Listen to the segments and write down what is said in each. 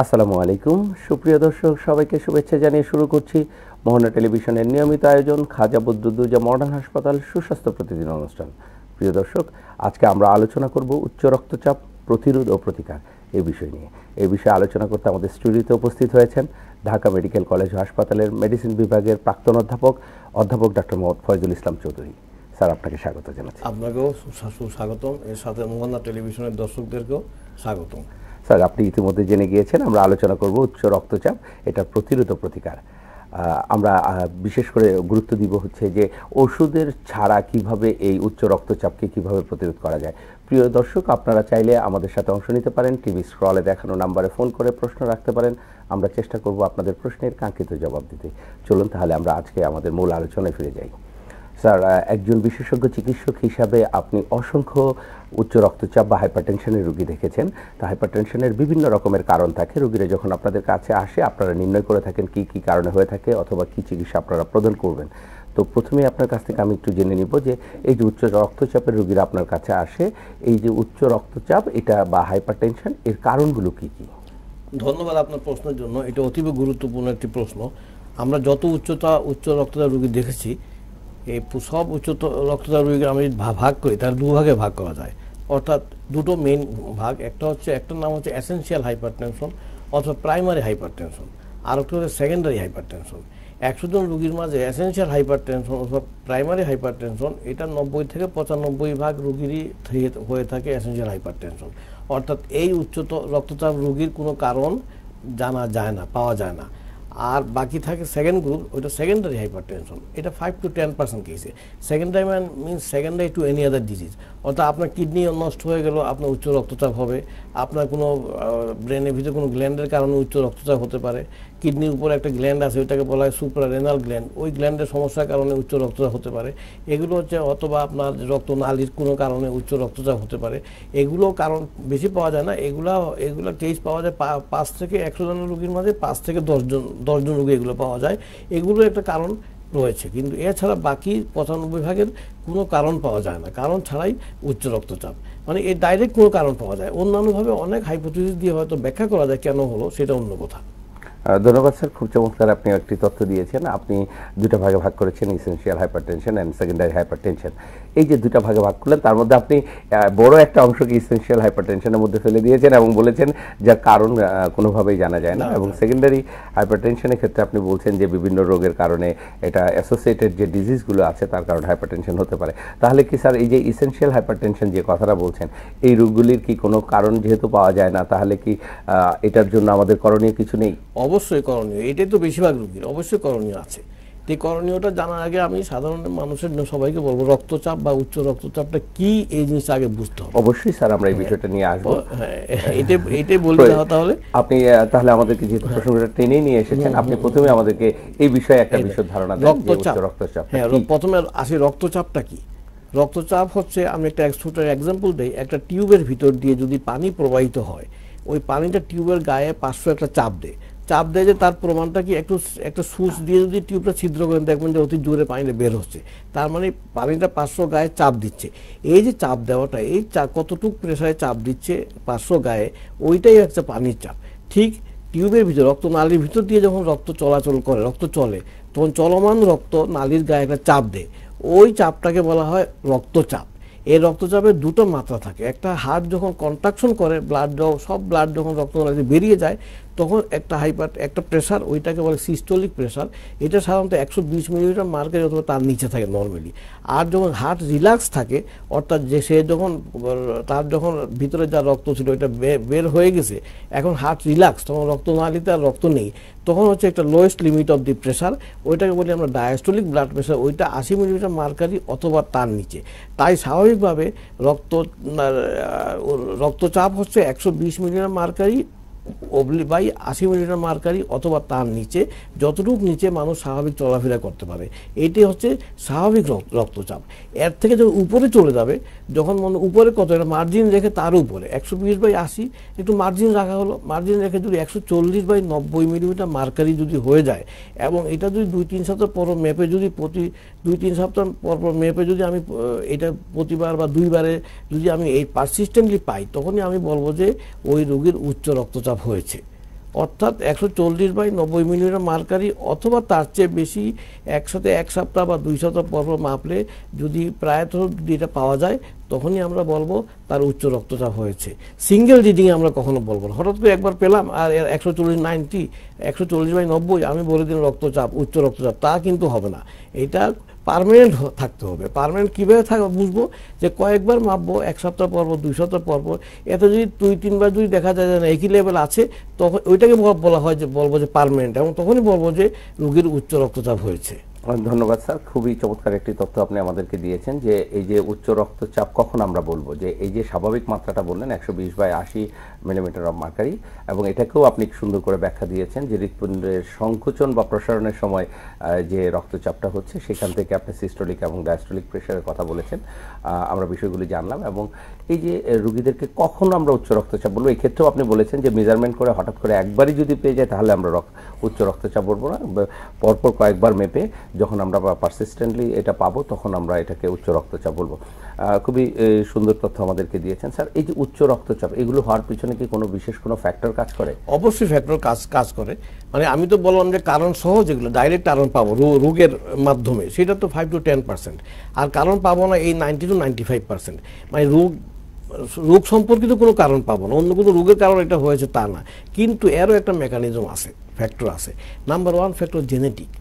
আসসালামু আলাইকুম সুপ্রিয় দর্শক সবাইকে শুভেচ্ছা জানিয়ে শুরু করছি মোহনা টেলিভিশনের নিয়মিত আয়োজন খাজা বদরুদ্দোজা মডার্ন হাসপাতাল সুস্বাস্থ্য প্রতিদিন অনুষ্ঠান। প্রিয় দর্শক, আজকে আমরা আলোচনা করব উচ্চ রক্তচাপ প্রতিরোধ ও প্রতিকার এই বিষয় নিয়ে। এই বিষয়ে আলোচনা করতে আমাদের স্টুডিওতে উপস্থিত হয়েছেন ঢাকা মেডিকেল কলেজ ও হাসপাতালের মেডিসিন বিভাগের প্রাক্তন অধ্যাপক ডক্টর মোহাম্মদ ফয়জুল ইসলাম চৌধুরী। স্যার, আপনাকে স্বাগত জানাচ্ছি। আপনাকেও সুস্বাগতম, এর সাথে মোহনা টেলিভিশনের দর্শকদেরকেও স্বাগতম। স্যার, আপনি ইতিমধ্যে জেনে গিয়েছেন আমরা আলোচনা করব উচ্চ রক্তচাপ, এটা প্রতিরোধ ও প্রতিকার। আমরা বিশেষ করে গুরুত্ব দিব হচ্ছে যে ওষুধের ছাড়া কিভাবে এই উচ্চ রক্তচাপকে কিভাবে প্রতিরোধ করা যায়। প্রিয় দর্শক, আপনারা চাইলে আমাদের সাথে অংশ নিতে পারেন। টিভি স্ক্রলে দেখানো নাম্বারে ফোন করে প্রশ্ন রাখতে পারেন। আমরা চেষ্টা করব আপনাদের প্রশ্নের কাঙ্ক্ষিত জবাব দিতে। চলুন তাহলে আমরা আজকে আমাদের মূল আলোচনায় ফিরে যাই। স্যার, একজন বিশেষজ্ঞ চিকিৎসক হিসাবে আপনি অসংখ্য উচ্চ রক্তচাপ বা হাইপারটেনশনের রোগী দেখেছেন। তো হাইপারটেনশনের বিভিন্ন রকমের কারণ থাকে। রোগীরা যখন আপনাদের কাছে আসে আপনারা নির্ণয় করে থাকেন কি কি কারণে হয়ে থাকে অথবা কি চিকিৎসা আপনারা প্রদান করবেন। তো প্রথমেই আপনার কাছ থেকে আমি একটু জেনে নিব যে এই যে উচ্চ রক্তচাপের রোগীরা আপনার কাছে আসে, এই যে উচ্চ রক্তচাপ এটা বা হাইপারটেনশন, এর কারণগুলো কি কি? ধন্যবাদ আপনার প্রশ্নের জন্য। এটা অতীব গুরুত্বপূর্ণ একটি প্রশ্ন। আমরা যত উচ্চ রক্তচাপ রোগী দেখেছি, এই সব উচ্চ রক্তচাপ রোগীকে আমি ভাগ করি, তার দুভাগে ভাগ করা যায়। অর্থাৎ দুটো মেইন ভাগ, একটার নাম হচ্ছে এসেনশিয়াল হাইপারটেনশন অথবা প্রাইমারি হাইপারটেনশন, আর একটা হচ্ছে সেকেন্ডারি হাইপারটেনশন। 100 জন রোগীর মাঝে এসেনশিয়াল হাইপারটেনশন অথবা প্রাইমারি হাইপারটেনশন এটা 90 থেকে 95 ভাগ রোগীরই হয়ে থাকে এসেনশিয়াল হাইপারটেনশন। অর্থাৎ এই উচ্চ রক্তচাপ রোগীর কোনো কারণ জানা যায় না, পাওয়া যায় না। আর বাকি থাকে সেকেন্ড গ্রুপ, ওইটা সেকেন্ডারি হাইপারটেনশন। এটা 5 to 10% কেসে। Secondary means secondary to any other disease. অর্থাৎ আপনার কিডনি নষ্ট হয়ে গেল, আপনার উচ্চ রক্তচাপ হবে। আপনার কোনো ব্রেনের ভিতরে কোনো গ্ল্যান্ডের কারণে উচ্চ রক্তচাপ হতে পারে। কিডনির উপরে একটা গ্ল্যান্ড আছে, ওইটাকে বলা হয় সুপ্রারেনাল গ্ল্যান্ড, ওই গ্ল্যান্ডের সমস্যার কারণে উচ্চ রক্তচাপ হতে পারে। এগুলো হচ্ছে অথবা আপনার রক্তনালীর কোনো কারণে উচ্চ রক্তচাপ হতে পারে। এগুলো কারণ বেশি পাওয়া যায় না। এগুলো কেস পাওয়া যায় 5 থেকে 100 জন রোগীর মাঝে 5 থেকে 10 জন রোগী এগুলো পাওয়া যায়। এগুলো একটা কারণ রয়েছে, কিন্তু এছাড়া বাকি 95 ভাগের কোনো কারণ পাওয়া যায় না। কারণ ছাড়াই উচ্চ রক্তচাপ, মানে এর ডাইরেক্ট কোনো কারণ পাওয়া যায়। অন্যান্যভাবে অনেক হাইপোথিসিস দিয়ে হয়তো ব্যাখ্যা করা যায় কেন হলো, সেটা অন্য কথা। ধন্যবাদ স্যার, খুব চমৎকার আপনি একটি তথ্য দিয়েছেন। আপনি দুটা ভাগে ভাগ করেছেন, essential hypertension and secondary hypertension. এই যে দুটা ভাগে ভাগ করলেন, তার মধ্যে আপনি বড় একটা অংশকে ইসেনশিয়াল হাইপারটেনশনের মধ্যে ফেলে দিয়েছেন এবং বলেছেন যার কারণ কোনোভাবেই জানা যায় না। এবং সেকেন্ডারি হাইপারটেনশনের ক্ষেত্রে আপনি বলছেন যে বিভিন্ন রোগের কারণে, এটা অ্যাসোসিয়েটেড যে ডিজিজগুলো আছে তার কারণে হাইপারটেনশন হতে পারে। তাহলে কি স্যার, এই যে ইসেনশিয়াল হাইপারটেনশন যে কথাটা বলছেন, এই রোগগুলির কি কোনো কারণ যেহেতু পাওয়া যায় না, তাহলে কি এটার জন্য আমাদের করণীয় কিছু নেই? অবশ্যই করণীয়, এটাই তো বেশিরভাগ রোগীর অবশ্যই করণীয় আছে। এই করণীয়টা জানার আগে আমি সাধারণ মানুষের সবাইকে বলবো রক্তচাপ বা উচ্চ রক্তচাপটা কি, এই জিনিসটা আগে বুঝতে হবে। অবশ্যই স্যার, আমরা এই বিষয়টা নিয়ে আসবো। এটাই বলতে হবে। তাহলে আপনি তাহলে আমাদেরকে যেহেতু প্রসঙ্গটা টেনে নিয়ে এসেছেন, আপনি প্রথমে আমাদেরকে এই বিষয়ে একটা বিশদ ধারণা দেন। রক্তচাপ, হ্যাঁ, প্রথমে আসি রক্তচাপটা কি। রক্তচাপ হচ্ছে, আমি একটা ছোট এক্সাম্পল দিই। একটা টিউবের ভিতর দিয়ে যদি পানি প্রবাহিত হয়, ওই পানিটা টিউবের গায়ে 500 একটা চাপ দেয় যে তার প্রমাণটা কি, একটা সুইচ দিয়ে যদি টিউবটা ছিদ্র করেন দেখবেন যে অতি জোরে পানিটা বের হচ্ছে। তার মানে পানিটা 500 গায়ে চাপ দিচ্ছে। এই যে চাপ দেওয়াটা, এই কতটুকু প্রেসারে চাপ দিচ্ছে 500 গায়ে, ওইটাই হচ্ছে পানির চাপ। ঠিক টিউবের ভিতর রক্তনালীর ভিতর দিয়ে যখন রক্ত চলাচল করে, রক্ত চলে, তখন চলমান রক্ত নালীর গায়ে একটা চাপ দেয়। ওই চাপটাকে বলা হয় রক্তচাপ। এই রক্তচাপের দুটো মাত্রা থাকে। একটা হার্ট যখন কন্ট্রাকশন করে, সব ব্লাড যখন রক্তনালীতে বেরিয়ে যায়, তখন একটা প্রেসার, ওইটাকে বলে সিস্টোলিক প্রেসার। এটা সাধারণত 120 মিলিমিটার মার্কারি অথবা তার নিচে থাকে নর্মালি। আর যখন হার্ট রিল্যাক্স থাকে, অর্থাৎ যে তার যখন ভিতরে যা রক্ত ছিল ওইটা বের হয়ে গেছে, এখন হার্ট রিল্যাক্স, তখন রক্তনালীতে আর রক্ত নেই, তখন হচ্ছে একটা lowest limit of the pressure, ওইটাকে বলি আমরা ডায়াস্টোলিক ব্লাড প্রেসার। ওইটা 80 মিলিমিটার মার্কারি অথবা তার নিচে। তাই স্বাভাবিকভাবে রক্তচাপ হচ্ছে 120 millimetre mercury by 80 millimetre mercury অথবা তার নিচে। যতটুকু নিচে মানুষ স্বাভাবিক চলাফেরা করতে পারে, এটি হচ্ছে স্বাভাবিক রক্তচাপ। এর থেকে যখন উপরে চলে যাবে, যখন উপরে কত একটা মার্জিন রেখে তার উপরে 120/80 একটু মার্জিন রাখা হলো, মার্জিন রেখে যদি 140/90 মিলিমিটার মার্কারি যদি হয়ে যায়, এবং এটা যদি 2-3 সপ্তাহ পর মেপে, যদি প্রতি 2-3 সপ্তাহ পর মেপে যদি আমি এটা প্রতিবার বা 2বারে যদি আমি এই পারসিস্টেন্টলি পাই, তখনই আমি বলবো যে ওই রোগীর উচ্চ রক্তচাপ হয়েছে। অর্থাৎ 140/90 মিলিমিটার মার্কারি অথবা তার চেয়ে বেশি একসাথে 1 সপ্তাহ বা 2 সপ্তাহ পর পর মাপলে যদি প্রায়ত যদি এটা পাওয়া যায়, তখনই আমরা বলবো তার উচ্চ রক্তচাপ হয়েছে। সিঙ্গেল রিডিংয়ে আমরা কখনো বলবো না, হঠাৎ করে একবার পেলাম আর 140/90 140/90 আমি বলে দিলাম রক্তচাপ, উচ্চ রক্তচাপ, তা কিন্তু হবে না। এটা পার্মানেন্ট থাকতে হবে। পার্মানেন্ট কীভাবে বুঝবো? যে কয়েকবার মাপবো, 1 সপ্তাহ পর পর, 2 সপ্তাহ পর পর, এতে যদি 2-3 বার যদি দেখা যায় যে না একই লেভেল আছে, তখন ওইটাকে বলা হয় যে বলবো যে পার্মানেন্ট, এবং তখনই বলবো যে রোগীর উচ্চ রক্তচাপ হয়েছে। ধন্যবাদ স্যার, খুবই চমৎকার একটি তথ্য আপনি আমাদেরকে দিয়েছেন যে এই যে উচ্চ রক্তচাপ কখন আমরা বলবো, যে এই যে স্বাভাবিক মাত্রাটা বললেন 120/80 মিলিমিটার অফ মার্কারি, এবং এটাকেও আপনি সুন্দর করে ব্যাখ্যা দিয়েছেন যে হৃৎপিণ্ডের সংকোচন বা প্রসারণের সময় যে রক্তচাপটা হচ্ছে সেখান থেকে আপনি সিস্টোলিক এবং ডায়াস্টোলিক প্রেশারের কথা বলেছেন। আমরা বিষয়গুলি জানলাম, এবং এই যে রোগীদেরকে কখন আমরা উচ্চ রক্তচাপ বলবো, এই ক্ষেত্রেও আপনি বলেছেন যে মেজারমেন্ট করে হঠাৎ করে একবারই যদি পেয়ে যায় তাহলে আমরা উচ্চ রক্তচাপ বলবো না, পরপর কয়েকবার মেপে যখন আমরা পারসিস্টেন্টলি এটা পাবো তখন আমরা এটাকে উচ্চ রক্তচাপ বলবো। খুবই সুন্দর তথ্য আমাদেরকে দিয়েছেন স্যার। এই যে উচ্চ রক্তচাপ, এগুলো হওয়ার পিছনে কি কোনো বিশেষ কোনো ফ্যাক্টর কাজ করে? অবশ্যই ফ্যাক্টর কাজ করে। মানে আমি তো বললাম যে কারণ সহ যেগুলো ডাইরেক্ট কারণ পাবো রোগের মাধ্যমে, সেটা তো 5-10%, আর কারণ পাবো না এই 90-95%। মানে রোগ সম্পর্কিত কোনো কারণ পাবো না, অন্য কোনো রোগের কারণ এটা হয়েছে তা না, কিন্তু এরও একটা মেকানিজম আছে, ফ্যাক্টর আছে। Number 1 factor genetic.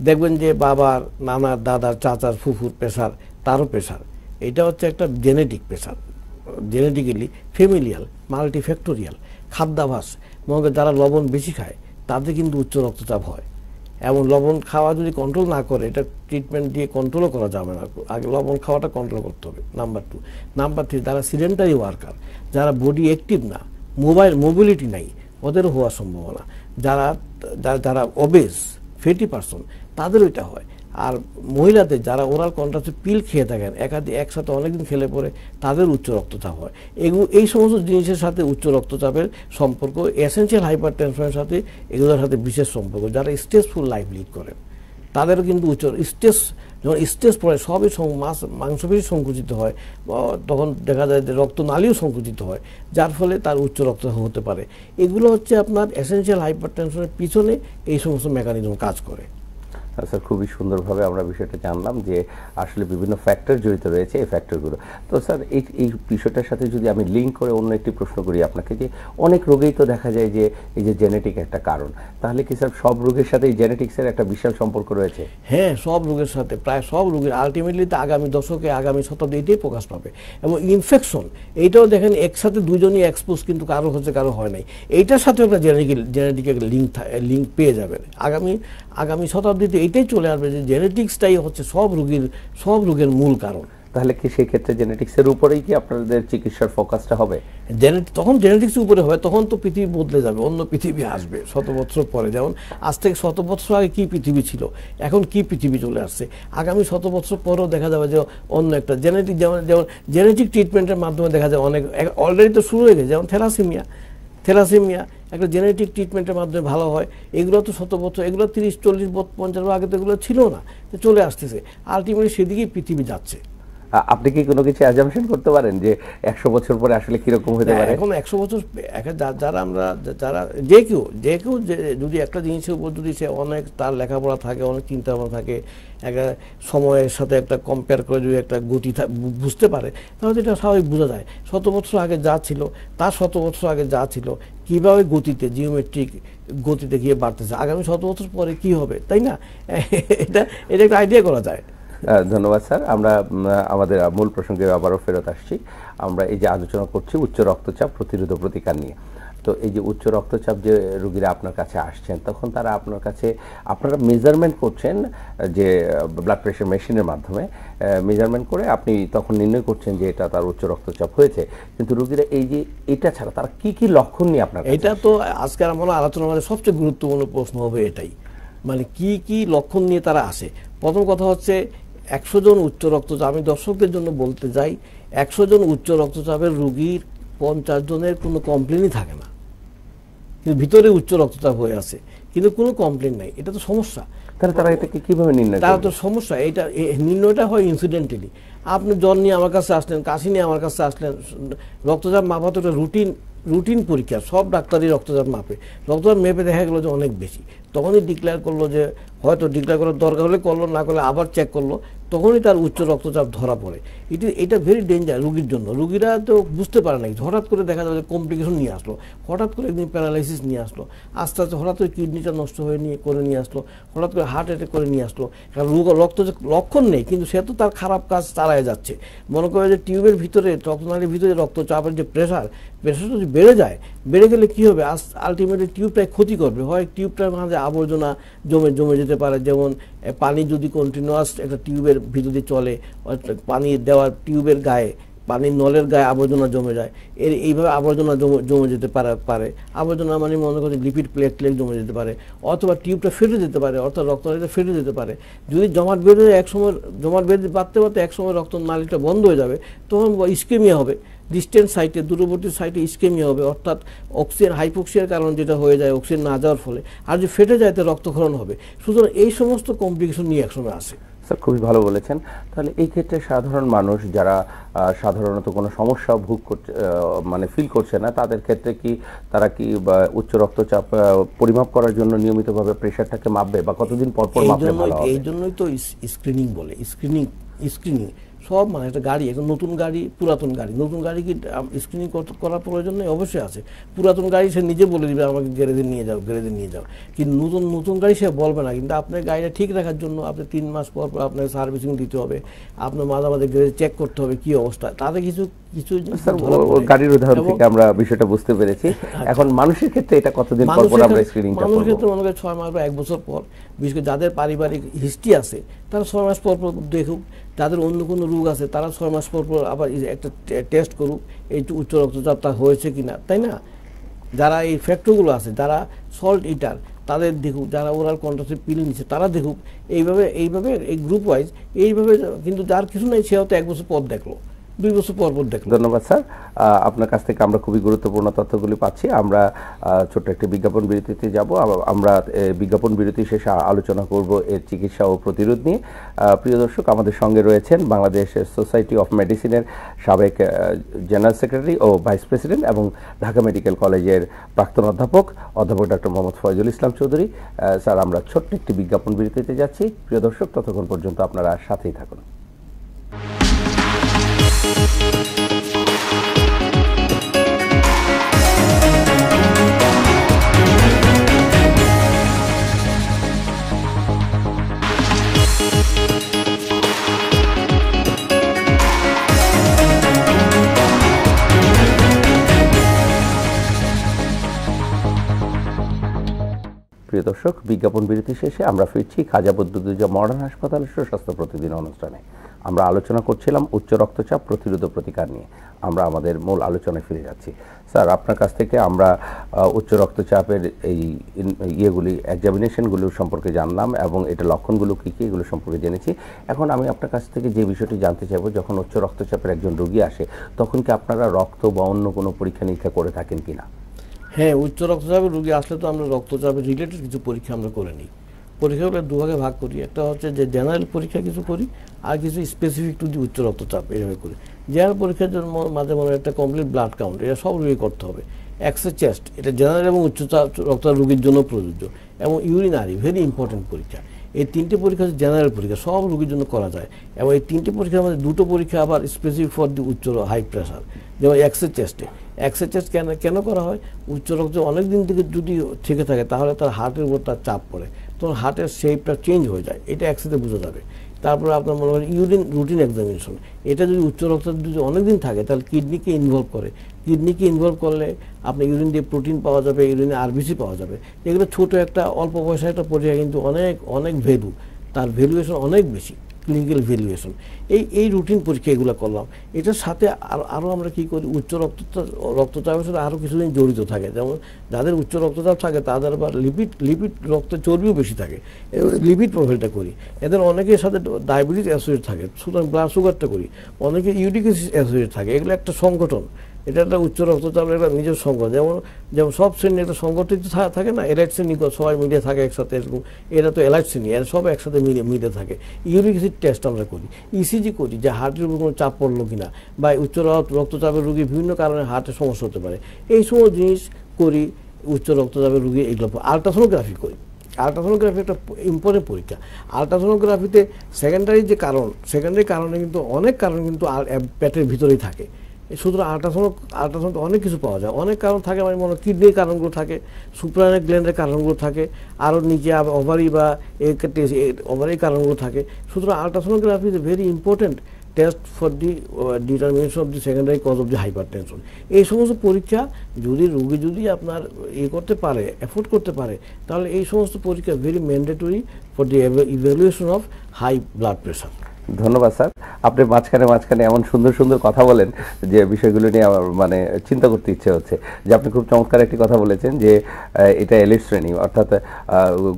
দেখবেন যে বাবার, নানার, দাদার, চাচার, ফুফুর প্রেশার, তারও প্রেশার, এটা হচ্ছে একটা genetic pressure, genetically familial, multifactorial. খাদ্যাভ্যাস, মনে করেন যারা লবণ বেশি খায় তাদের কিন্তু উচ্চ রক্তচাপ হয়, এবং লবণ খাওয়া যদি কন্ট্রোল না করে, এটা ট্রিটমেন্ট দিয়ে কন্ট্রোলও করা যাবে না, আগে লবণ খাওয়াটা কন্ট্রোল করতে হবে। নাম্বার 2। নাম্বার 3, যারা সিডেন্টারি ওয়ার্কার, যারা বডি অ্যাক্টিভ না, মোবিলিটি নাই, ওদেরও হওয়ার সম্ভাবনা। যারা ওবেস, ফ্যাটি পারসন, তাদের ওইটা হয়। আর মহিলাদের যারা ওরাল কন্ট্রাসেপ্টিভ পিল খেয়ে থাকেন একসাথে অনেকদিন খেলে পরে, তাদের উচ্চ রক্তচাপ হয়। এই সমস্ত জিনিসের সাথে উচ্চ রক্তচাপের সম্পর্ক, এসেনশিয়াল হাইপার টেনশনের সাথে এগুলোর সাথে বিশেষ সম্পর্ক। যারা স্ট্রেসফুল লাইফ লিড করেন তাদেরও কিন্তু যখন স্ট্রেস পড়ে সবই মাংসপেশি সংকুচিত হয়, তখন দেখা যায় যে রক্তনালীও সংকুচিত হয়, যার ফলে তার উচ্চ রক্তচাপ হতে পারে। এগুলো হচ্ছে আপনার এসেনশিয়াল হাইপার টেনশনের পিছনে এই সমস্ত মেকানিজম কাজ করে। স্যার, খুবই সুন্দরভাবে আমরা বিষয়টা জানলাম যে আসলে বিভিন্ন ফ্যাক্টর জড়িত রয়েছে এই ফ্যাক্টরগুলো। তো স্যার, এই বিষয়টার সাথে যদি আমি লিঙ্ক করে অন্য একটি প্রশ্ন করি আপনাকে, যে অনেক রোগেই তো দেখা যায় যে এই যে জেনেটিক একটা কারণ, তাহলে কি স্যার সব রোগের সাথে এই জেনেটিক্সের একটা বিশাল সম্পর্ক রয়েছে? হ্যাঁ, সব রোগের সাথে, প্রায় সব রোগের আলটিমেটলি তো আগামী দশকে, আগামী শতাব্দী এটাই প্রকাশ পাবে। এবং ইনফেকশন, এইটাও দেখেন একসাথে দুজনই এক্সপোজ, কিন্তু কারো হচ্ছে কারো হয় নাই, এইটার সাথে একটা জেনেটিক লিঙ্ক পেয়ে যাবেন। আগামী শতাব্দীতে এইটাই চলে আসবে যে জেনেটিক্সটাই হচ্ছে সব রোগের মূল কারণ। তাহলে কি সেই ক্ষেত্রে জেনেটিক্সের উপরেই কি আপনাদের চিকিৎসার ফোকাসটা হবে? তখন জেনেটিক্সের উপরে হবে, তখন তো পৃথিবী বদলে যাবে, অন্য পৃথিবী আসবে 100 বছর পরে। যেমন আজ থেকে 100 বছর আগে কি পৃথিবী ছিল, এখন কি পৃথিবী চলে আসছে, আগামী 100 বছর পরেও দেখা যাবে যে অন্য একটা জেনেটিক, যেমন জেনেটিক ট্রিটমেন্টের মাধ্যমে দেখা যায় অনেক অলরেডি তো শুরু হয়ে গেছে। যেমন থ্যালাসেমিয়া একটা জেনেটিক ট্রিটমেন্টের মাধ্যমে ভালো হয়। এগুলো তো 100 বছর, এগুলো 30, 40, 50 আগে তো এগুলো ছিল না, চলে আসতেছে। আলটিমেটলি সেদিকেই পৃথিবী যাচ্ছে। আপনি কি কোনো কিছু অ্যাজাম্পশন করতে পারেন যে 100 বছর পরে আসলে কিরকম হতে পারে? এখন 100 বছর যারা যে কেউ যদি একটা জিনিসের উপর যদি সে অনেক তার লেখাপড়া থাকে, অনেক চিন্তা ভাবনা থাকে, একটা সময়ের সাথে একটা কম্পেয়ার করে যদি একটা গতি বুঝতে পারে, তাহলে এটা স্বাভাবিক বোঝা যায় 100 বছর আগে যা ছিল, তার 100 বছর আগে যা ছিল, কীভাবে গতিতে, জিওমেট্রিক গতিতে গিয়ে বাড়তেছে, আগামী 100 বছর পরে কি হবে, তাই না? এটা একটা আইডিয়া করা যায়। ধন্যবাদ স্যার। আমরা আমাদের মূল প্রসঙ্গে আবারও ফেরত আসছি। আমরা এই যে আলোচনা করছি উচ্চ রক্তচাপ প্রতিরোধ প্রতিকার নিয়ে। তো এই যে উচ্চ রক্তচাপ যে রোগীরা আপনার কাছে আসছেন, তখন তারা আপনারা মেজারমেন্ট করছেন যে ব্লাড প্রেশার মেশিনের মাধ্যমে মেজারমেন্ট করে আপনি তখন নির্ণয় করছেন যে এটা তার উচ্চ রক্তচাপ হয়েছে। কিন্তু রোগীরা এই যে এটা ছাড়া তারা কি কি লক্ষণ নিয়ে আপনার, এটা তো আজকের আমার আলোচনার মধ্যে সবচেয়ে গুরুত্বপূর্ণ প্রশ্ন হবে এটাই, মানে কি কি লক্ষণ নিয়ে তারা আসে। প্রথম কথা হচ্ছে 100 জন উচ্চ রক্তচাপ, আমি দর্শকদের জন্য বলতে চাই, 100 জন উচ্চ রক্তচাপের রোগীর 50 জনের কোনো কমপ্লেনই থাকে না, কিন্তু ভিতরে উচ্চ রক্তচাপ হয়ে আছে, কিন্তু কোনো কমপ্লেন নাই। এটা তো সমস্যা। তারা এটাকে কিভাবে নির্ণয়? তারা তো সমস্যা, এটা নির্ণয়টা হয় ইনসিডেন্টালি। আপনি জ্বর নিয়ে আমার কাছে আসলেন, কাশি নিয়ে আমার কাছে আসলেন, রক্তচাপ মাপা তো একটা রুটিন রুটিন পরীক্ষা, সব ডাক্তারই রক্তচাপ মাপে, রক্তচাপ মেপে দেখা গেলো যে অনেক বেশি, তখনই ডিক্লেয়ার করলো যে হয়তো ডিক্লেয়ার করার দরকার হলে করলো, না করলে আবার চেক করলো, তখনই তার উচ্চ রক্তচাপ ধরা পড়ে। এটা ভেরি ডেঞ্জার রুগীর জন্য। রুগীরা তো বুঝতে পারে না, হঠাৎ করে দেখা যাবে যে কমপ্লিকেশন নিয়ে আসলো, হঠাৎ করে একদিন প্যারালাইসিস নিয়ে আসলো, আস্তে আস্তে হঠাৎ করে কিডনিটা নষ্ট হয়ে নিয়ে আসলো, হঠাৎ করে হার্ট অ্যাটাক করে নিয়ে আসলো। কারণ রক্ত লক্ষণ নেই, কিন্তু সে তো তার খারাপ কাজ চালায় যাচ্ছে। মনে করে যে টিউবের ভিতরে, রক্তনালীর ভিতরে রক্তচাপের যে প্রেশার যদি বেড়ে যায়, বেড়ে গেলে কী হবে, আলটিমেটলি টিউবটাই ক্ষতি করবে। হয় টিউবটার মাঝে আবর্জনা জমে যেতে পারে, যেমন পানি যদি কন্টিনিউয়াস একটা টিউবের ভিতর দিয়ে চলে, পানি দেওয়ার টিউবের গায়ে, পানির নলের গায়ে আবর্জনা জমে যায়, এইভাবে আবর্জনা জমে যেতে পারে। আবর্জনা মানে মনে করি লিপিড প্লেটলেট জমে যেতে পারে, অথবা টিউবটা ফেটে যেতে পারে, অর্থাৎ রক্তনালীটা ফেটে যেতে পারে। যদি জমাট বেঁধে যায়, জমাট বাড়তে একসময় রক্তনালীটা বন্ধ হয়ে যাবে, তখন ইস্কেমিয়া হবে। ডিস্টেন্ট সাইটে, দূরবর্তী সাইটে ইস্কেমিয়া হবে, অর্থাৎ অক্সিজেন হাইপোক্সিয়ার কারণ যেটা হয়ে যায় অক্সিজেন না যাওয়ার ফলে। আর যদি ফেটে যায় তো রক্তক্ষরণ হবে। সুতরাং এই সমস্ত কমপ্লিকেশন নিয়ে একসময় আসে। স্যার খুবই ভালো বলেছেন। তাহলে এই ক্ষেত্রে সাধারণ মানুষ যারা সাধারণত কোনো সমস্যা ভোগ করছে, মানে ফিল করছে না, তাদের ক্ষেত্রে কি তারা কি উচ্চ রক্তচাপ পরিমাপ করার জন্য নিয়মিতভাবে প্রেশারটাকে মাপবে, বা কতদিন পর পর মাপলে ভালো হবে? এই জন্যই তো স্ক্রিনিং বলে। স্ক্রিনিং সব, মানে একটা গাড়ি, এখন নতুন গাড়ি, পুরাতন গাড়ি, নতুন গাড়ি কি স্ক্রিনিং করার প্রয়োজন নেই? অবশ্যই আছে। পুরাতন গাড়ি সে নিজে বলে দিবে আমাকে গ্যারেজে নিয়ে যাও, কিন্তু নতুন গাড়ি সে বলবে না। কিন্তু আপনার গাড়িটা ঠিক রাখার জন্য আপনি 3 মাস পর আপনাকে সার্ভিসিং দিতে হবে, আপনার মাঝে মাঝে গ্যারেজে চেক করতে হবে কি অবস্থা। তাতে কিছু গাড়ির উদাহরণ থেকে আমরা বিষয়টা বুঝতে পেরেছি। এখন মানুষের ক্ষেত্রে এটা কতদিন পর পর আমরা স্ক্রিনিংটা করব? মানুষের ক্ষেত্রে মনে করেন 6 মাস বা 1 বছর পর, বিশেষ করে যাদের পারিবারিক হিস্ট্রি আছে তারা 6 মাস পর দেখুক, যাদের অন্য কোনো রোগ আছে তারা 6 মাস পর আবার একটা টেস্ট করুক এই উচ্চ রক্তচাপ তার হয়েছে কিনা, তাই না? যারা এই ফ্যাক্টরগুলো আছে, যারা সল্ট ইটার, তাদের দেখুক, যারা ওরাল কন্ট্রাসেপ্টিভ পিল নিচ্ছে তারা দেখুক, এইভাবে এই গ্রুপ ওয়াইজ এইভাবে। কিন্তু যার কিছু নেই সে হয়তো 1 বছর পর দেখলো, 2 বছর পর দেখলো। ধন্যবাদ স্যার, আপনার কাছ থেকে আমরা খুবই গুরুত্বপূর্ণ তথ্যগুলি পাচ্ছি। আমরা ছোট্ট একটি বিজ্ঞাপন বিরতিতে যাব। আমরা বিজ্ঞাপন বিরতি শেষে আলোচনা করব এর চিকিৎসা ও প্রতিরোধ নিয়ে। প্রিয় দর্শক, আমাদের সঙ্গে রয়েছেন বাংলাদেশ সোসাইটি অফ মেডিসিনের সাবেক জেনারেল সেক্রেটারি ও ভাইস প্রেসিডেন্ট এবং ঢাকা মেডিকেল কলেজের প্রাক্তন অধ্যাপক ডক্টর মোহাম্মদ ফয়জুল ইসলাম চৌধুরী। স্যার, আমরা ছোট্ট একটি বিজ্ঞাপন বিরতিতে যাচ্ছি। প্রিয় দর্শক, ততক্ষণ পর্যন্ত আপনারা সাথেই থাকুন। প্রিয় দর্শক, বিজ্ঞাপন বিরতি শেষে আমরা ফিরছি খাজা বদরুদ্দোজা মডার্ন হাসপাতালের সুস্বাস্থ্য প্রতিদিন অনুষ্ঠানে। আমরা আলোচনা করছিলাম উচ্চ রক্তচাপ প্রতিরোধ ও প্রতিকার নিয়ে। আমরা আমাদের মূল আলোচনায় ফিরে যাচ্ছি। স্যার, আপনার কাছ থেকে আমরা উচ্চ রক্তচাপের এই এক্সামিনেশনগুলো সম্পর্কে জানলাম এবং এটা লক্ষণগুলো কী কী এগুলো সম্পর্কে জেনেছি। এখন আমি আপনার কাছ থেকে যে বিষয়টি জানতে চাইবো, যখন উচ্চ রক্তচাপের একজন রোগী আসে তখন কি আপনারা রক্ত বা অন্য কোনো পরীক্ষা নিরীক্ষা করে থাকেন কিনা? হ্যাঁ, উচ্চ রক্তচাপের রোগী আসলে তো আমরা রক্তচাপের রিলেটেড কিছু পরীক্ষা আমরা করে নিই। পরীক্ষাগুলো দুভাগে ভাগ করি। একটা হচ্ছে যে জেনারেল পরীক্ষা কিছু করি, আর কিছু স্পেসিফিক টু দি উচ্চ রক্তচাপ এইভাবে করি। জেনারেল পরীক্ষার জন্য মাঝে মাঝে একটা কমপ্লিট ব্লাড কাউন্ট, এটা সব রোগী করতে হবে। এক্সরে চেস্ট, এটা জেনারেল এবং উচ্চ রক্তচাপ রোগীর জন্য প্রযোজ্য, এবং ইউরিনারি ভেরি ইম্পর্টেন্ট পরীক্ষা। এই 3টে পরীক্ষা হচ্ছে জেনারেল পরীক্ষা, সব রোগীর জন্য করা যায়। এবং এই 3টে পরীক্ষার মধ্যে 2টো পরীক্ষা আবার স্পেসিফিক ফর দি উচ্চ হাই প্রেশার, যেমন এক্সরে চেস্টে। এক্সরে চেস্ট কেন করা হয়? উচ্চ রক্তচাপ অনেক দিন থেকে যদি থেকে থাকে তাহলে তার হার্টের উপর তার চাপ পড়ে, তখন হার্টের শেপটা চেঞ্জ হয়ে যায়, এটা এক্সরেতে বোঝা যাবে। তারপরে আপনার মনে করেন রুটিন এক্সামিনেশন, এটা যদি উচ্চ রক্তচাপ যদি অনেকদিন থাকে তাহলে কিডনিকে ইনভলভ করে। কিডনিকে ইনভলভ করলে আপনার ইউরিন দিয়ে প্রোটিন পাওয়া যাবে, ইউরিনে আরবিসি পাওয়া যাবে। এগুলো ছোট একটা অল্প পয়সা একটা পরীক্ষা, কিন্তু অনেক ভ্যালু, তার ভ্যালুয়েশন অনেক বেশি, ক্লিনিক্যাল ভ্যালুয়েশন। এই রুটিন পরীক্ষা এগুলো করলাম। এটার সাথে আরও আমরা কী করি, উচ্চ রক্তচাপের সাথে আরও কিছুদিন জড়িত থাকে। যেমন যাদের উচ্চ রক্তচাপ থাকে তাদের আবার লিপিড রক্তের চর্বিও বেশি থাকে, লিপিড প্রোফাইলটা করি। এদের অনেকের সাথে ডায়াবেটিস অ্যাসোসিয়েট থাকে, সুতরাং ব্লাড সুগারটা করি। অনেকে ইউরিক অ্যাসিড অ্যাসোসিয়েট থাকে। এগুলো একটা সংগঠন, এটা একটা উচ্চ রক্তচাপের একটা নিজের সংকট, যেমন যেমন সব শ্রেণীর একটা সংগঠিত থাকে না, এলাইট শ্রেণী সবাই মিলে থাকে একসাথে, এরকম এরা তো এলাইট শ্রেণী, এরা সব একসাথে মিলে থাকে। ইউরিক অ্যাসিড টেস্ট আমরা করি, ইসিজি করি, যে হার্টের উপর কোনো চাপ পড়লো কিনা, বা উচ্চ রক্তচাপের রোগী বিভিন্ন কারণে হার্টের সমস্যা হতে পারে, এই সমস্ত জিনিস করি। উচ্চ রক্তচাপের রোগী এগুলো আলট্রাসোনোগ্রাফি করি। আলট্রাসোনোগ্রাফি একটা ইম্পর্টেন্ট পরীক্ষা। আলট্রাসোনোগ্রাফিতে সেকেন্ডারি কারণে কিন্তু অনেক কারণ কিন্তু পেটের ভিতরেই থাকে। সুতরাং আলট্রাসাউন্ড অনেক কিছু পাওয়া যায়, অনেক কারণ থাকে। মানে মনে কিডনির কারণগুলো থাকে, সুপ্রায়নিক গ্ল্যান্ডের কারণগুলো থাকে, আরও নিচে ওভারি বা ওভারির কারণগুলো থাকে। সুতরাং ultrasonography is a very important test for the determination of the secondary cause of the hypertension. এই সমস্ত পরীক্ষা রোগী যদি আপনার করতে পারে, অ্যাফোর্ড করতে পারে, তাহলে এই সমস্ত পরীক্ষা very mandatory for the evaluation of high blood pressure. ধন্যবাদ স্যার, আপনি মাঝখানে এমন সুন্দর সুন্দর কথা বলেন যে বিষয়গুলো নিয়ে আমার মানে চিন্তা করতে ইচ্ছে হচ্ছে। যে আপনি খুব চমৎকার একটি কথা বলেছেন যে এটা এলিট শ্রেণী, অর্থাৎ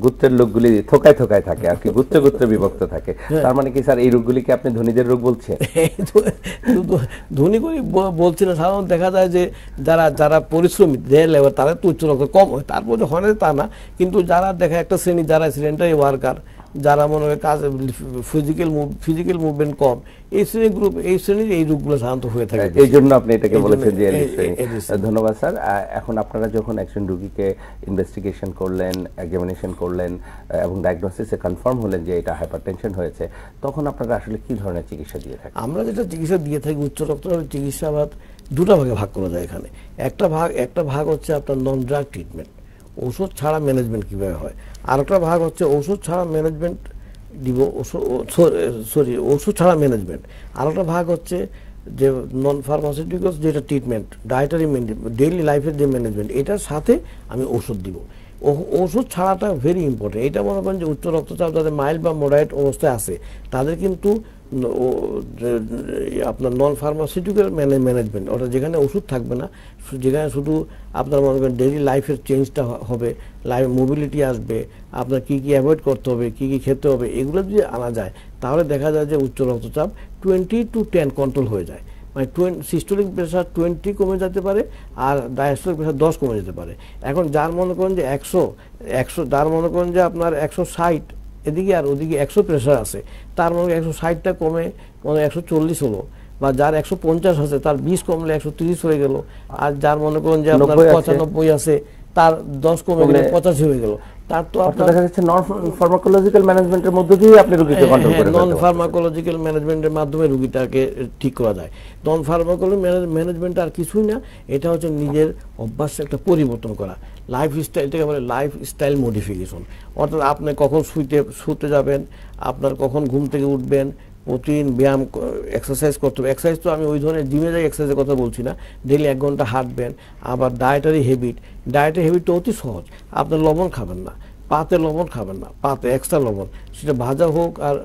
গুত্রের লোকগুলি থোকায় থাকে আর কি, গুত্রে বিভক্ত থাকে। তার মানে কি স্যার এই রোগগুলিকে আপনি ধনীদের রোগ বলছেন? ধনী করে বলছি না, সাধারণত দেখা যায় যে যারা পরিশ্রমী লেবার তারা তো উচ্চ রক্ত কম হয়, তারপরে হয় না তা না, কিন্তু যারা দেখা একটা শ্রেণী যারা সেডেন্টারি ওয়ার্কার, যারা মনে হয় কাজ ফিজিক্যাল মুভমেন্ট কম, এই শ্রেণীর এই রোগগুলো সাধারণত হয়ে থাকে। এই জন্য আপনি এটাকে বলেছেন যে এলিট শ্রেণী। ধন্যবাদ স্যার। এখন আপনারা যখন একজন রোগীকে ইনভেস্টিগেশন করলেন, এক্সামিনেশন করলেন এবং ডায়াগনোসিসে কনফার্ম হলেন যে এটা হাইপারটেনশন হয়েছে, তখন আপনারা আসলে কি ধরনের চিকিৎসা দিয়ে থাকেন? আমরা যেটা চিকিৎসা দিয়ে থাকি, উচ্চ রক্তচাপের চিকিৎসা দুটা ভাগে ভাগ করা যায় এখানে। একটা ভাগ হচ্ছে আপনার নন ড্রাগ ট্রিটমেন্ট, ওষুধ ছাড়া ম্যানেজমেন্ট কীভাবে হয়। আর একটা ভাগ হচ্ছে ওষুধ ছাড়া ম্যানেজমেন্ট ওষুধ ছাড়া ম্যানেজমেন্ট। আর একটা ভাগ হচ্ছে যে নন ফার্মাসিউটিক্যালস, যেটা ট্রিটমেন্ট, ডায়েটারি ডেইলি লাইফের যে ম্যানেজমেন্ট, এটার সাথে আমি ওষুধ দিব। ওষুধ ছাড়াটা ভেরি ইম্পর্টেন্ট। এটা মনে করেন যে উচ্চ রক্তচাপ যাদের মাইল্ড বা মডারেট অবস্থায় আছে, তাদের কিন্তু আপনার নন ফার্মাসিউটিক্যাল ম্যানেজমেন্ট, অর্থাৎ যেখানে ওষুধ থাকবে না, যেখানে শুধু আপনার মনে করেন ডেইলি লাইফের চেঞ্জটা হবে, লাইফ মোবিলিটি আসবে, আপনার কী কী অ্যাভয়েড করতে হবে, কী কী খেতে হবে, এগুলো যদি আনা যায়, তাহলে দেখা যায় যে উচ্চ রক্তচাপ 20-10 কন্ট্রোল হয়ে যায়। মানে সিস্টোলিক প্রেশার 20 কমে যেতে পারে, আর ডায়াস্টোলিক প্রেশার 10 কমে যেতে পারে। এখন যার মনে করেন যে 100 যার মনে করেন যে আপনার 160 এদিকে আর ওদিকে 100 প্রেশার আছে, তার মনে 160টা কমে মানে 140 হলো, বা যার 150 আছে তার 20 কমলে 130 হয়ে গেল, আর যার মনে করেন যে আপনার 95 আছে তার 10 কমে গেলে 85 হয়ে গেল। তার তো আপনার দেখা যাচ্ছে নন ফার্মাকোলজিক্যাল ম্যানেজমেন্টের মধ্যে দিয়ে আপনি রোগীকে কন্ট্রোল করে নন ফার্মাকোলজিক্যাল ম্যানেজমেন্টের মাধ্যমে রোগীটাকে ঠিক করা যায়। নন ফার্মাকোলজিক্যাল ম্যানেজমেন্ট আর কিছুই না, এটা হচ্ছে নিজের অভ্যাস একটা পরিবর্তন করা, লাইফস্টাইলটাকে বলে লাইফস্টাইল মডিফিকেশন। অর্থাৎ আপনি কখন শুতে যাবেন, আপনার কখন ঘুম থেকে উঠবেন, প্রতিদিন ব্যায়াম এক্সারসাইজ করতে হবে। এক্সারসাইজ তো আমি ওই ধরনের জিমে যাই এক্সারসাইজের কথা বলছি না, ডেইলি 1 ঘন্টা হাঁটবেন। আবার ডায়েটারি হ্যাবিটটা অতি সহজ। আপনার লবণ খাবেন না, পাতে লবণ খাবেন না, পাতে এক্সট্রা লবণ, সেটা ভাজা হোক আর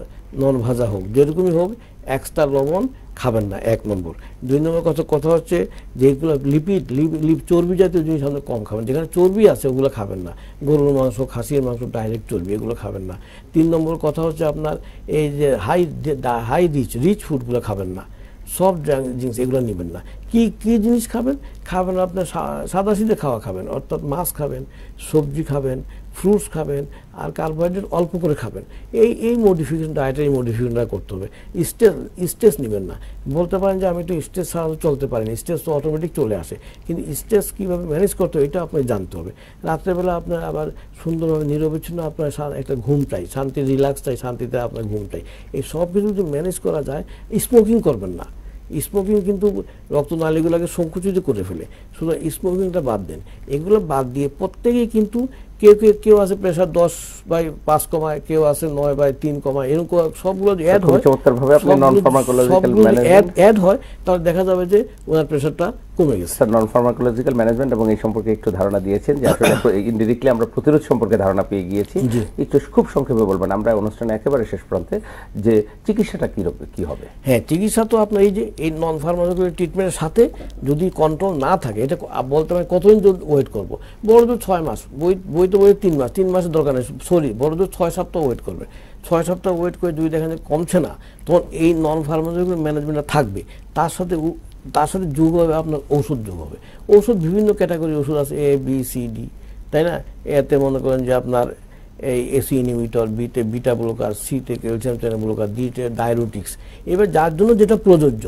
নন ভাজা হোক, যেরকমই হোক এক্সট্রা লবণ খাবেন না, 1 নম্বর। 2 নম্বর কথা হচ্ছে যেগুলো চর্বি জাতীয় জিনিস আপনি কম খাবেন, যেখানে চর্বি আছে ওগুলো খাবেন না, গরুর মাংস, খাসির মাংস, ডাইরেক্ট চর্বি, এগুলো খাবেন না। 3 নম্বর কথা হচ্ছে আপনার এই যে হাই রিচ ফুডগুলো খাবেন না, সব জিনিস এগুলো নেবেন না। কি জিনিস খাবেন আপনার সাদা সিধে খাবেন, অর্থাৎ মাছ খাবেন, সবজি খাবেন, ফ্রুটস খাবেন, আর কার্বোহাইড্রেট অল্প করে খাবেন। এই মডিফিকেশন, ডায়েটারি মডিফিকেশনটা করতে হবে। স্ট্রেস নেবেন না। বলতে পারেন যে আমি একটু স্ট্রেস ছাড়া চলতে পারি না, স্ট্রেস তো অটোমেটিক চলে আসে, কিন্তু স্ট্রেস কীভাবে ম্যানেজ করতে হবে এটা আপনাকে জানতে হবে। রাত্রেবেলা আপনার আবার সুন্দরভাবে নিরবিচ্ছিন্ন আপনার একটা ঘুম চাই, শান্তি, রিল্যাক্স চাই, শান্তিতে আপনার ঘুম চাই। এই সব কিছু যদি ম্যানেজ করা যায়, স্মোকিং করবেন না। স্মোকিং কিন্তু রক্তনালীগুলোকে সংকুচিত করে ফেলে, সুতরাং স্মোকিংটা বাদ দেন। এগুলো বাদ দিয়ে প্রত্যেকেই কিন্তু কেউ আছে প্রেশার 10/5 কমায়, কেউ আছে 9/3 কমায়, এরকম সবগুলো অ্যাড হয়, তাহলে দেখা যাবে যে ওনার প্রেশারটা কমে গেছে। স্যার, নন ফার্মাকোলজিক্যাল ম্যানেজমেন্ট এবং এই সম্পর্কে একটু ধারণা দিয়েছেন যে আসলে ইনডিরেক্টলি আমরা প্রতিরোধ সম্পর্কে ধারণা পেয়ে গিয়েছি। একটু খুব সংক্ষেপে বলবেন, আমরা অনুষ্ঠানে একেবারে শেষ প্রান্তে, যে চিকিৎসাটা কি হবে? হ্যাঁ, চিকিৎসা তো আপনার এই নন ফার্মাকোলজিক্যাল ট্রিটমেন্টের সাথে যদি কন্ট্রোল না থাকে, এটা বলতে পারেন কতদিন ওয়েট করবো। বড় তো 6 মাস, বই 3 মাস, 3 মাসের দরকার নেই, বড় তো 6 সপ্তাহ ওয়েট করবে। 6 সপ্তাহ ওয়েট করে যদি দেখেন যে কমছে না, তখন এই নন ফার্মাসিউটিক্যাল ম্যানেজমেন্টটা থাকবে। তার সাথে তার সাথে যোগ হবে আপনার ঔষধ যোগ হবে। ঔষধ বিভিন্ন ক্যাটাগরি ওষুধ আছে, এ বি সি ডি, তাই না? এতে মনে করেন যে আপনার এই এসি ইনহিবিটর, বিতে বিটা ব্লকার, সিতে ক্যালসিয়াম চ্যানেল ব্লকার, ডিতে ডায়রোটিক্স। এবার যার জন্য যেটা প্রযোজ্য,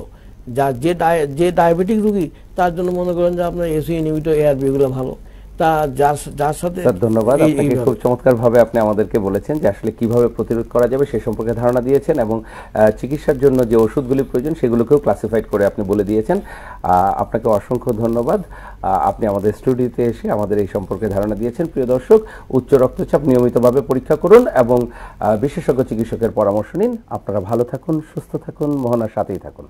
যে ডায়াবেটিক রোগী তার জন্য মনে করেন যে আপনার এসি ইনহিবিটর, এআরবি এগুলো ভালো। তা যার সাথে স্যার ধন্যবাদ আপনাকে, খুব চমৎকারভাবে আপনি আমাদেরকে বলেছেন যে আসলে কিভাবে প্রতিরোধ করা যাবে সে সম্পর্কে ধারণা দিয়েছেন, এবং চিকিৎসার জন্য যে ওষুধগুলি প্রয়োজন সেগুলোকেও ক্লাসিফাইড করে আপনি বলে দিয়েছেন। আপনাকে অসংখ্য ধন্যবাদ, আপনি আমাদের স্টুডিওতে এসে আমাদের এই সম্পর্কে ধারণা দিয়েছেন। প্রিয় দর্শক, উচ্চ রক্তচাপ নিয়মিতভাবে পরীক্ষা করুন এবং বিশেষজ্ঞ চিকিৎসকের পরামর্শ নিন। আপনারা ভালো থাকুন, সুস্থ থাকুন, মোহনার সাথেই থাকুন।